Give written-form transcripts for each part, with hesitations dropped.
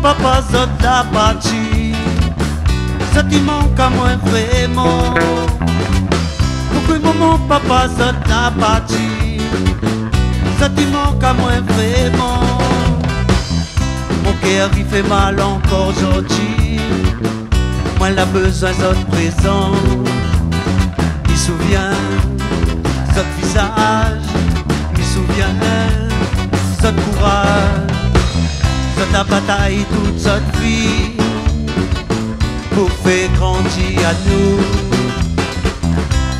papa zot la parti. Ça te manque à moi vraiment. Pourquoi mon papa zot la parti. Ça te manque à moi vraiment. Mon cœur il fait mal encore aujourd'hui. Moi la besoin zot présent. Il souvient zot visage. Il souvient zot courage. Zot la bataille toute zot vie. Pour faire grandir à nous.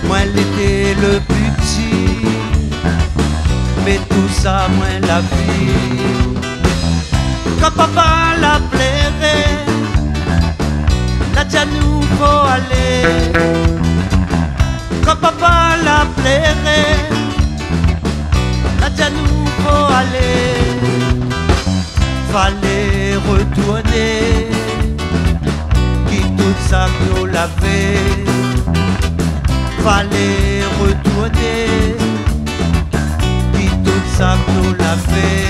Moi l'étais le plus petit. Mais tout ça moi la vie. Quand papa la plairait, la dia nous faut aller. Quand papa la plairait, la dia nous faut aller. Fallait retourner, qui tout ça nous l'avait. Fallait retourner, qui tout ça nous l'avait.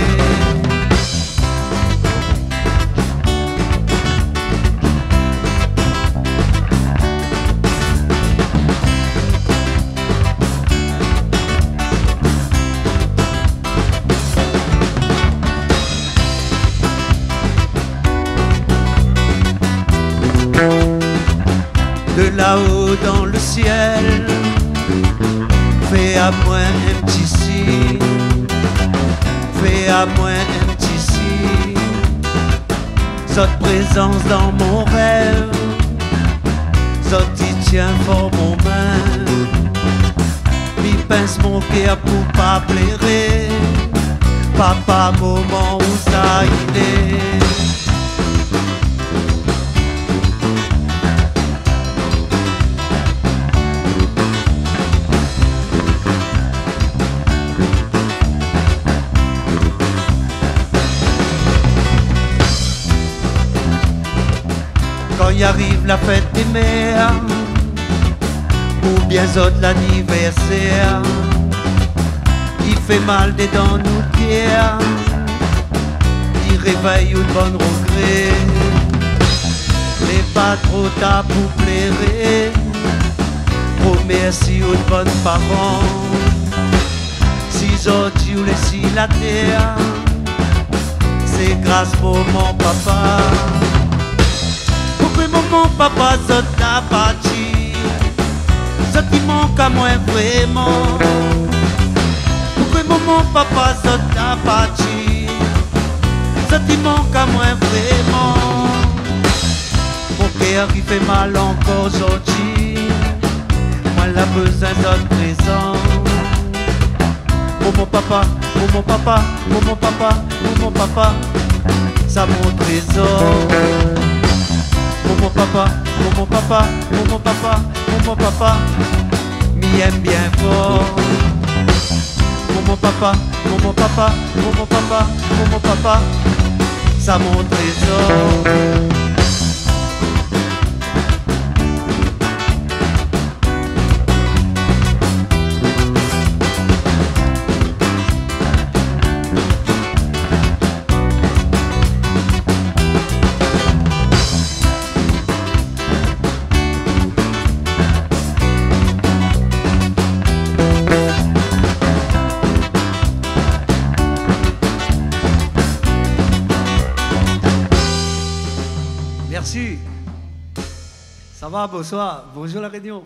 De là-haut dans le ciel, fais à moi un petit signe, fais à moi un petit signe. Cette présence dans mon rêve, cette y tient fort mon main. Mi pince mon cœur pour pas plairer, papa moment où ça y est. Quand y arrive la fête des mères, ou bien zot l'anniversaire, il fait mal des dents nous pierres, il réveille une bonne regret. Les pas trop tard pour plairer, oh merci aux bonnes parents. Si zot you laisse la terre, c'est grâce pour mon papa. Mon papa zot la parti. Zot qui manque à moi vraiment. Pourquoi mon papa zot la parti. Zot qui manque à moi vraiment. Mon cœur il fait mal encore aujourd'hui. Moi la besoin zot présent. Mon papa, mon papa, mon papa, mon papa, ça mon trésor. Mon papa, mon papa, mon papa, mon papa, m'y aime bien fort. Mon papa, mon papa, mon papa, mon papa, ça mon trésor. Merci. Ça va, bonsoir. Bonjour la Réunion.